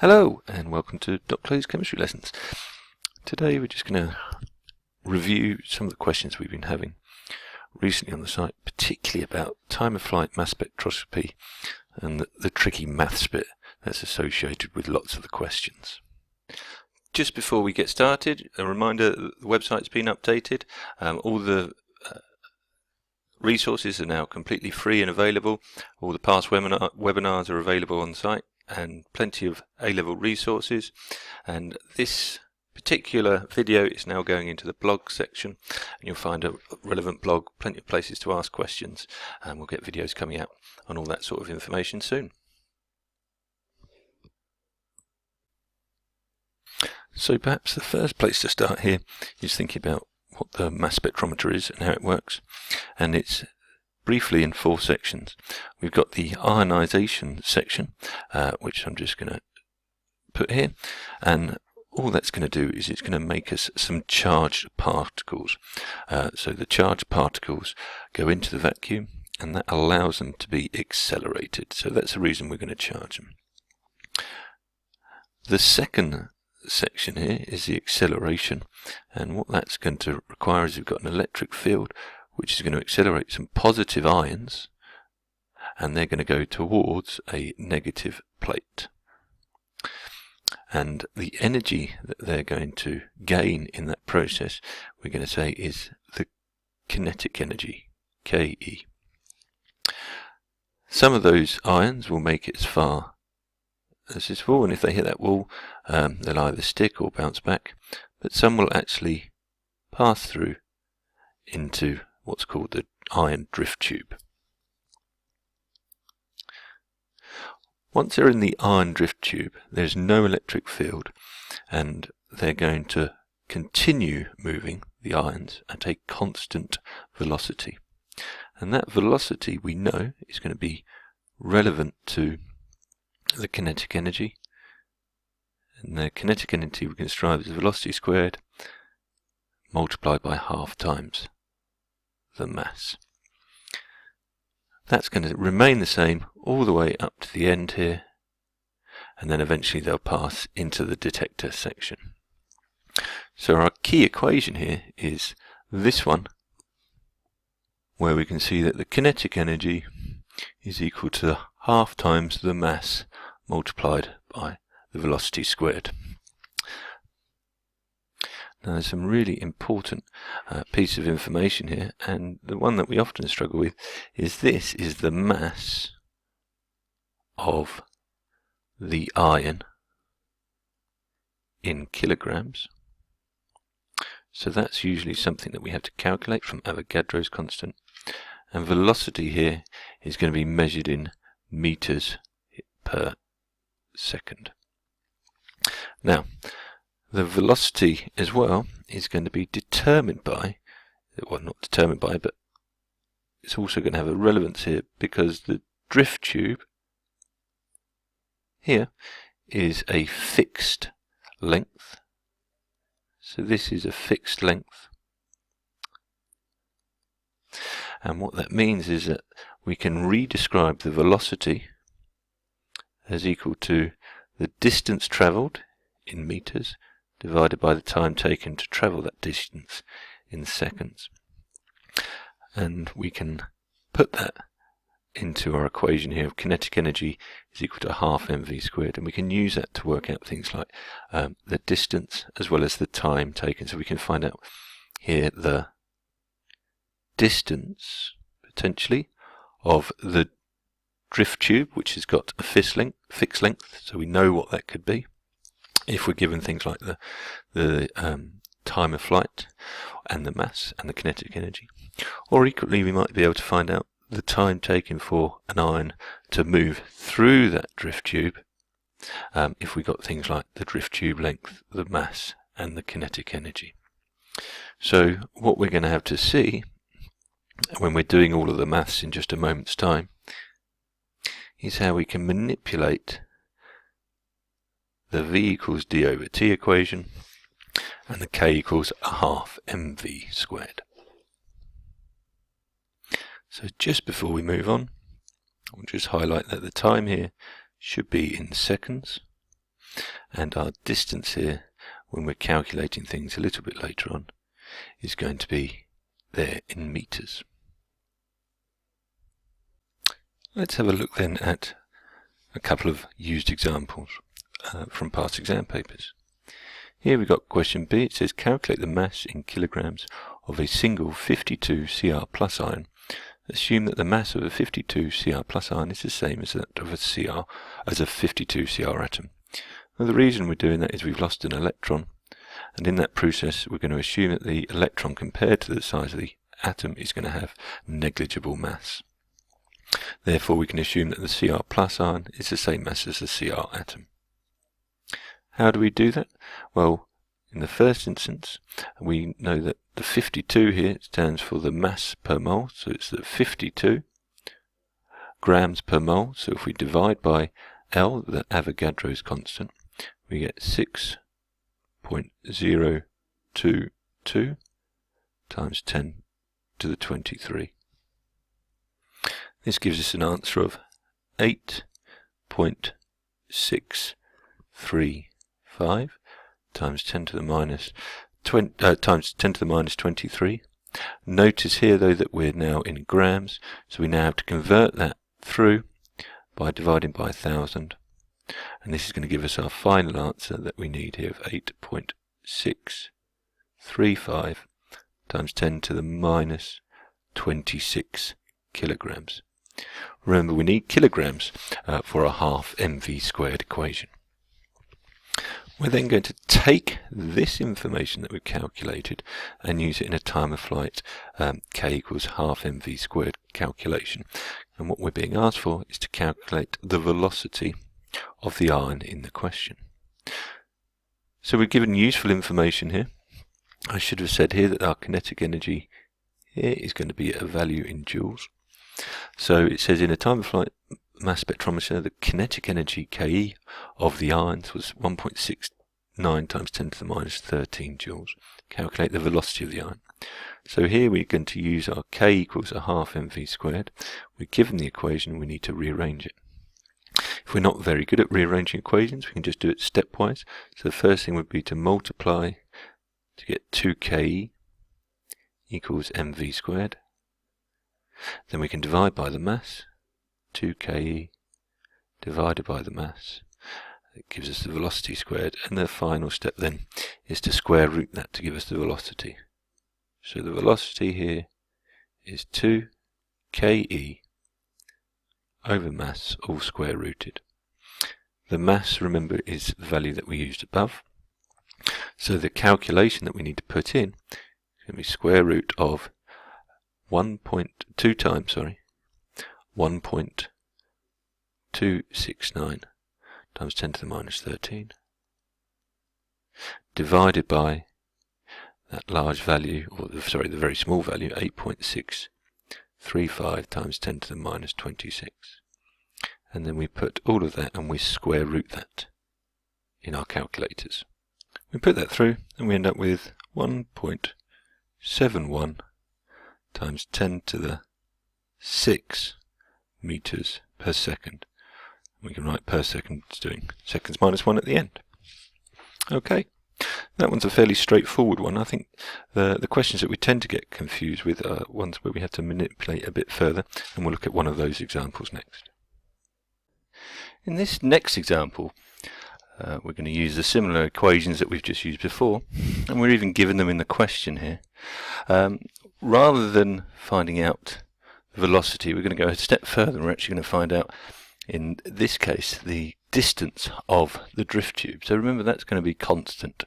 Hello and welcome to Dr. Clay's chemistry lessons. Today we're just going to review some of the questions we've been having recently on the site, particularly about time of flight mass spectroscopy and the tricky maths bit that's associated with lots of the questions. Just before we get started, a reminder that the website's been updated. All the resources are now completely free and available. All the past webinars are available on the site, and plenty of A-level resources. And this particular video is now going into the blog section, and you'll find a relevant blog, plenty of places to ask questions, and we'll get videos coming out on all that sort of information soon. So perhaps the first place to start here is thinking about what the mass spectrometer is and how it works, and it's briefly in 4 sections. We've got the ionization section, which I'm just going to put here, and all that's going to do is it's going to make us some charged particles. So the charged particles go into the vacuum, and that allows them to be accelerated. So that's the reason we're going to charge them. The second section here is the acceleration, and what that's going to require is we've got an electric field which is going to accelerate some positive ions, and they're going to go towards a negative plate. And the energy that they're going to gain in that process, we're going to say, is the kinetic energy, Ke. Some of those ions will make it as far as this wall, and if they hit that wall, they'll either stick or bounce back, but some will actually pass through into what's called the ion drift tube. Once they're in the ion drift tube, there's no electric field, and they're going to continue moving the ions at a constant velocity. And that velocity, we know, is going to be relevant to the kinetic energy. And the kinetic energy we can describe as velocity squared multiplied by half times the mass. That's going to remain the same all the way up to the end here, and then eventually they'll pass into the detector section. So our key equation here is this one, where we can see that the kinetic energy is equal to half times the mass multiplied by the velocity squared. Now there's some really important piece of information here, and the one that we often struggle with is this is the mass of the ion in kilograms. So that's usually something that we have to calculate from Avogadro's constant, and velocity here is going to be measured in meters per second. Now the velocity as well is going to be determined by, well, not determined by, but it's also going to have a relevance here, because the drift tube here is a fixed length. So this is a fixed length. And what that means is that we can redescribe the velocity as equal to the distance travelled in meters divided by the time taken to travel that distance in seconds. And we can put that into our equation here of kinetic energy is equal to half mv squared, and we can use that to work out things like the distance as well as the time taken. So we can find out here the distance potentially of the drift tube, which has got a fixed length, so we know what that could be if we're given things like the time of flight and the mass and the kinetic energy. Or equally, we might be able to find out the time taken for an ion to move through that drift tube, if we got things like the drift tube length, the mass and the kinetic energy. So what we're going to have to see when we're doing all of the maths in just a moment's time is how we can manipulate the V equals d over t equation and the K equals a half mv squared. So just before we move on, I'll just highlight that the time here should be in seconds, and our distance here, when we're calculating things a little bit later on, is going to be there in meters. Let's have a look then at a couple of used examples from past exam papers. Here we've got question B. It says calculate the mass in kilograms of a single 52 Cr plus ion. Assume that the mass of a 52 Cr plus ion is the same as that of a 52 Cr atom. Now the reason we're doing that is we've lost an electron, and in that process we're going to assume that the electron compared to the size of the atom is going to have negligible mass. Therefore we can assume that the Cr plus ion is the same mass as the Cr atom. How do we do that? Well, in the first instance, we know that the 52 here stands for the mass per mole, so it's the 52 grams per mole. So if we divide by L, the Avogadro's constant, we get 6.022 times 10 to the 23. This gives us an answer of 8.635 times 10 to the minus 23. Notice here though that we're now in grams, so we now have to convert that through by dividing by 1000, and this is going to give us our final answer that we need here of 8.635 times 10 to the minus 26 kilograms. Remember, we need kilograms for our half mv squared equation. We're then going to take this information that we've calculated and use it in a time of flight k equals half mv squared calculation. And what we're being asked for is to calculate the velocity of the ion in the question. So we're given useful information here. I should have said here that our kinetic energy here is going to be a value in joules. So it says in a time of flight mass spectrometer, the kinetic energy Ke of the ions was 1.69 times 10 to the minus 13 joules. Calculate the velocity of the ion. So here we're going to use our K equals a half mv squared. We're given the equation, we need to rearrange it. If we're not very good at rearranging equations, we can just do it stepwise. So the first thing would be to multiply to get 2Ke equals mv squared. Then we can divide by the mass, 2Ke divided by the mass. It gives us the velocity squared, and the final step then is to square root that to give us the velocity. So the velocity here is 2Ke over mass, all square rooted. The mass, remember, is the value that we used above. So the calculation that we need to put in is going to be square root of 1.2 times 1.269 times 10 to the minus 13 divided by that large value, or the very small value, 8.635 times 10 to the minus 26. And then we put all of that and we square root that in our calculators. We put that through and we end up with 1.71 times 10 to the 6 meters per second. We can write per second as doing seconds minus 1 at the end. Okay, that one's a fairly straightforward one. I think the questions that we tend to get confused with are ones where we have to manipulate a bit further, and we'll look at one of those examples next. In this next example, we're going to use the similar equations that we've just used before, and we're even given them in the question here. Rather than finding out the velocity, we're going to go a step further, and we're actually going to find out, in this case, the distance of the drift tube. So remember, that's going to be constant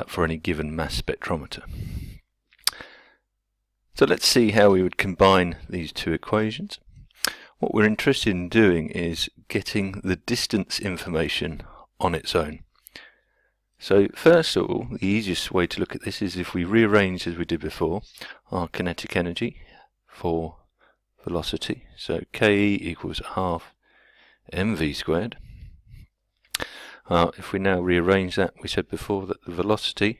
for any given mass spectrometer. So let's see how we would combine these two equations. What we're interested in doing is getting the distance information on its own. So first of all, the easiest way to look at this is if we rearrange, as we did before, our kinetic energy for velocity. So Ke equals half mv squared. If we now rearrange that, we said before that the velocity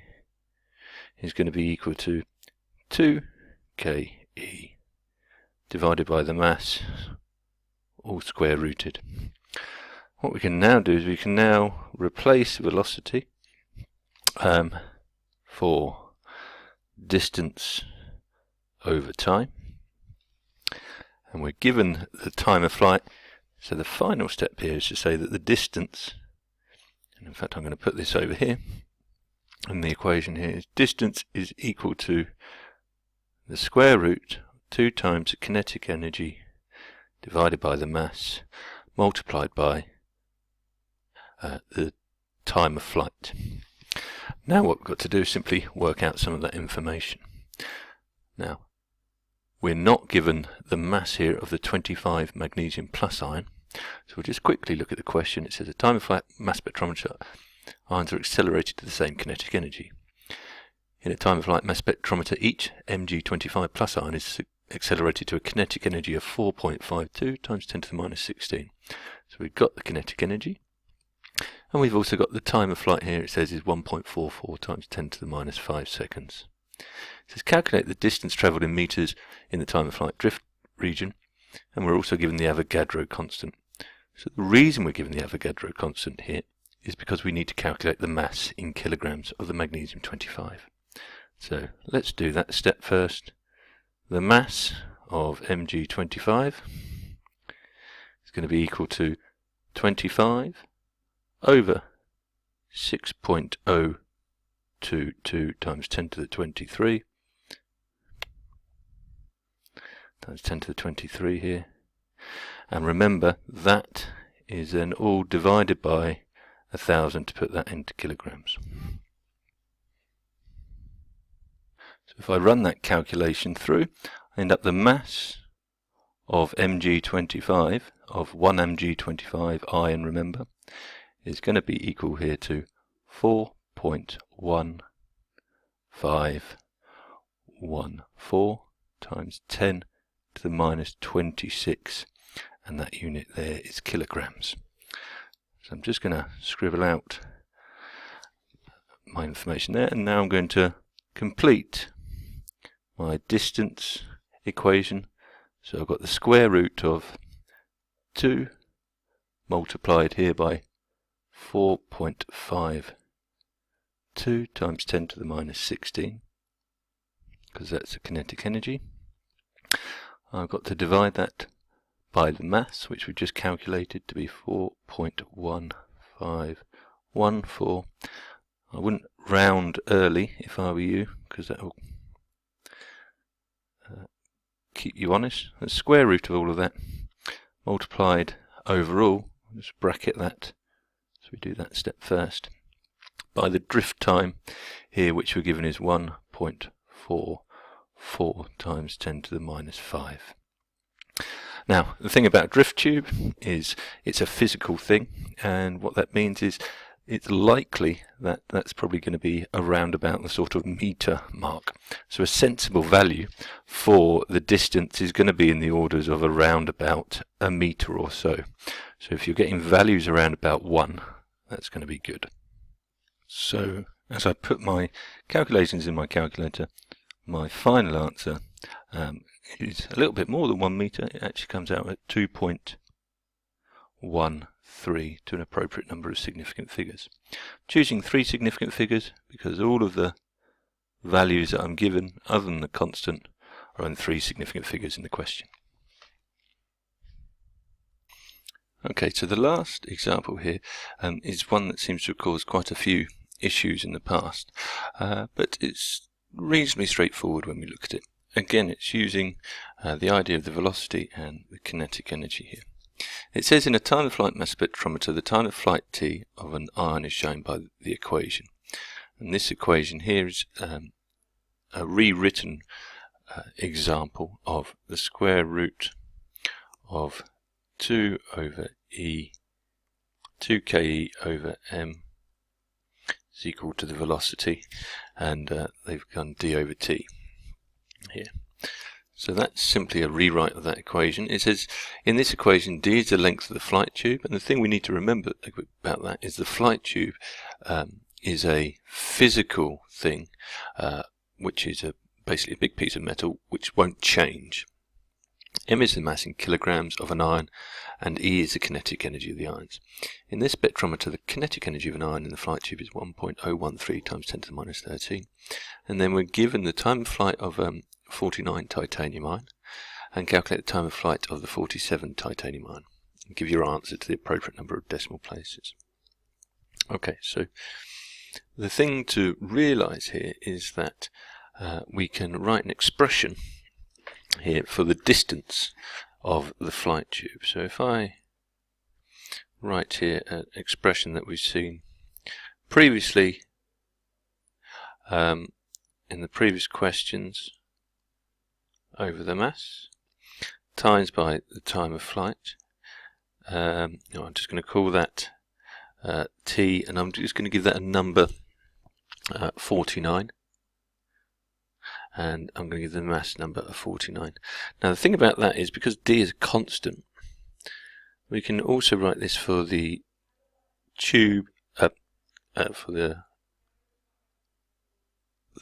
is going to be equal to 2Ke divided by the mass, all square rooted. What we can now do is we can now replace velocity for distance over time, and we're given the time of flight. So the final step here is to say that the distance, and in fact I'm going to put this over here, and the equation here is distance is equal to the square root of 2 times the kinetic energy divided by the mass multiplied by the time of flight. Now what we've got to do is simply work out some of that information. Now, we're not given the mass here of the 25 magnesium plus ion, so we'll just quickly look at the question. It says at time of flight mass spectrometer ions are accelerated to the same kinetic energy. In a time of flight mass spectrometer, each Mg25 plus ion is accelerated to a kinetic energy of 4.52 times 10 to the minus 16. So we've got the kinetic energy, and we've also got the time of flight here. It says is 1.44 times 10 to the minus 5 seconds. It says calculate the distance travelled in meters in the time of flight drift region, and we're also given the Avogadro constant. So the reason we're given the Avogadro constant here is because we need to calculate the mass in kilograms of the magnesium 25. So let's do that step first. The mass of Mg25 is going to be equal to 25 over 6.022 times 10 to the 23 times 10 to the 23 here. And remember, that is then all divided by 1,000 to put that into kilograms. So if I run that calculation through, I end up the mass of Mg25, of 1 Mg25 ion, remember, is going to be equal here to 4.1514 times 10 to the minus 26, and that unit there is kilograms. So I'm just going to scribble out my information there, and now I'm going to complete my distance equation. So I've got the square root of 2 multiplied here by 4.52 times 10 to the minus 16, because that's the kinetic energy. I've got to divide that by the mass, which we just calculated to be 4.1514. I wouldn't round early if I were you, because that will keep you honest. The square root of all of that multiplied overall, just bracket that, so we do that step first, by the drift time here, which we're given is 1.44 times 10 to the minus 5. Now, the thing about a drift tube is it's a physical thing, and what that means is it's likely that that's probably going to be around about the sort of meter mark. So a sensible value for the distance is going to be in the orders of around about a meter or so. So if you're getting values around about 1, that's going to be good. So as I put my calculations in my calculator, my final answer is a little bit more than 1 meter. It actually comes out at 2.13 to an appropriate number of significant figures. Choosing 3 significant figures because all of the values that I'm given, other than the constant, are in 3 significant figures in the question. Okay, so the last example here is one that seems to have caused quite a few issues in the past, but it's reasonably straightforward when we look at it. Again, it's using the idea of the velocity and the kinetic energy here. It says in a time of flight mass spectrometer, the time of flight t of an ion is shown by the equation. And this equation here is a rewritten example of the square root of 2 over e, 2ke over m is equal to the velocity, and they've gone d over t here. So that's simply a rewrite of that equation. It says in this equation d is the length of the flight tube, and the thing we need to remember about that is the flight tube is a physical thing, which is basically a big piece of metal which won't change. M is the mass in kilograms of an ion, and E is the kinetic energy of the ions. In this spectrometer, the kinetic energy of an ion in the flight tube is 1.013 times 10 to the minus 13, and then we're given the time of flight of 49 titanium ion, and calculate the time of flight of the 47 titanium ion, and give your answer to the appropriate number of decimal places. Okay, so the thing to realize here is that we can write an expression here for the distance of the flight tube. So if I write here an expression that we've seen previously in the previous questions over the mass times by the time of flight, I'm just going to call that T, and I'm just going to give that a number 49, and I'm going to give the mass number of 49. Now the thing about that is, because D is a constant, we can also write this for the tube, for the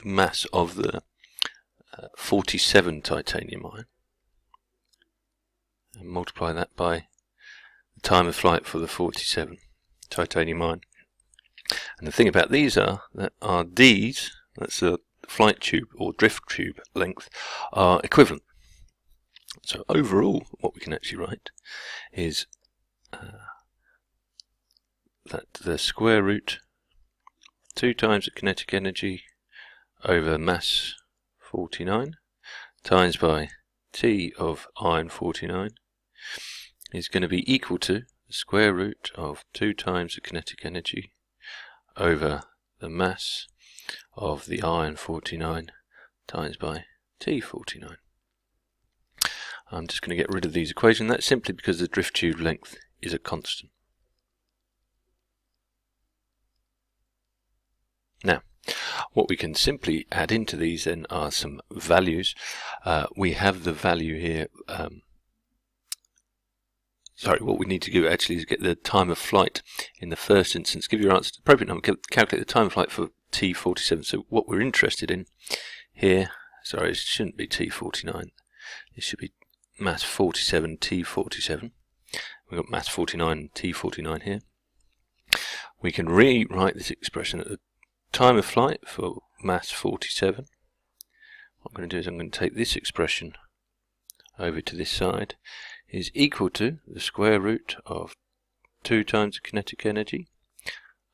mass of the 47 titanium ion, and multiply that by the time of flight for the 47 titanium ion. And the thing about these are that our Ds, that's the flight tube or drift tube length, are equivalent. So overall what we can actually write is that the square root 2 times the kinetic energy over mass 49 times by T of ion 49 is going to be equal to the square root of 2 times the kinetic energy over the mass of the ion 49 times by T49. I'm just going to get rid of these equations. That's simply because the drift tube length is a constant. Now, what we can simply add into these then are some values. We have the value here. What we need to do actually is get the time of flight in the first instance, give your answer to the appropriate number, calculate the time of flight for T47. So what we're interested in here, it shouldn't be T49, it should be mass 47 T47. We've got mass 49 T49 here. We can rewrite this expression at the time of flight for mass 47. What I'm going to do is I'm going to take this expression over to this side, is equal to the square root of 2 times the kinetic energy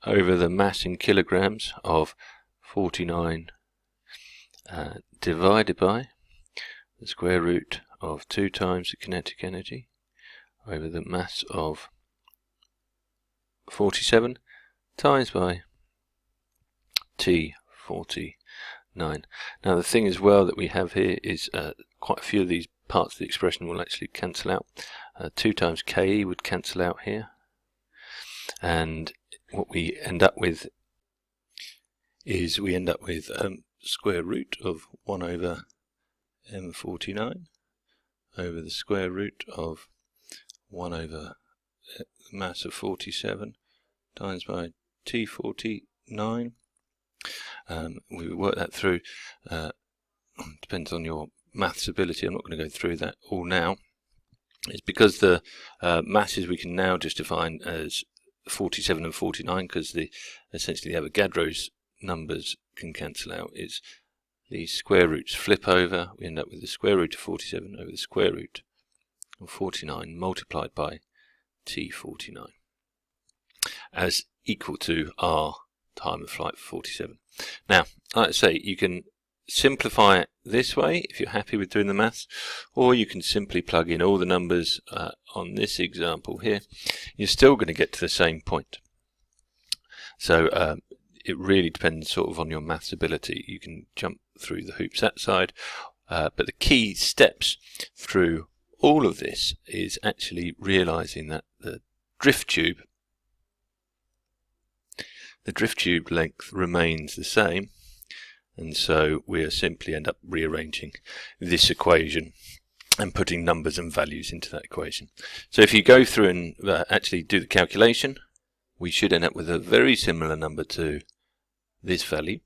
over the mass in kilograms of 49 divided by the square root of 2 times the kinetic energy over the mass of 47 times by T49. Now the thing as well that we have here is quite a few of these parts of the expression will actually cancel out. 2 times Ke would cancel out here, and what we end up with is square root of 1 over M49 over the square root of 1 over the mass of 47 times by T49. We work that through, depends on your maths ability. I'm not going to go through that all now. It's because the masses we can now just define as 47 and 49, because essentially the Avogadro's numbers can cancel out. Is these square roots flip over, we end up with the square root of 47 over the square root of 49 multiplied by T49 as equal to our time of flight for 47. Now, like I say, you can simplify it this way if you're happy with doing the maths, or you can simply plug in all the numbers on this example here. You're still going to get to the same point. So it really depends sort of on your maths ability. You can jump through the hoops that side, but the key steps through all of this is actually realizing that the drift tube length remains the same, and so we'll simply end up rearranging this equation and putting numbers and values into that equation. So if you go through and actually do the calculation, we should end up with a very similar number to this value,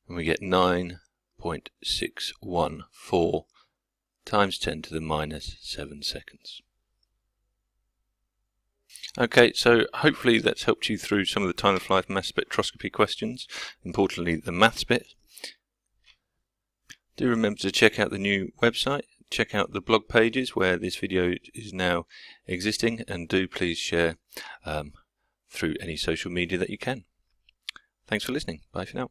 and we get 9.614 times 10 to the minus 7 seconds. Okay, so hopefully that's helped you through some of the time-of-flight mass spectroscopy questions, importantly the maths bit. Do remember to check out the new website, check out the blog pages where this video is now existing, and do please share through any social media that you can. Thanks for listening. Bye for now.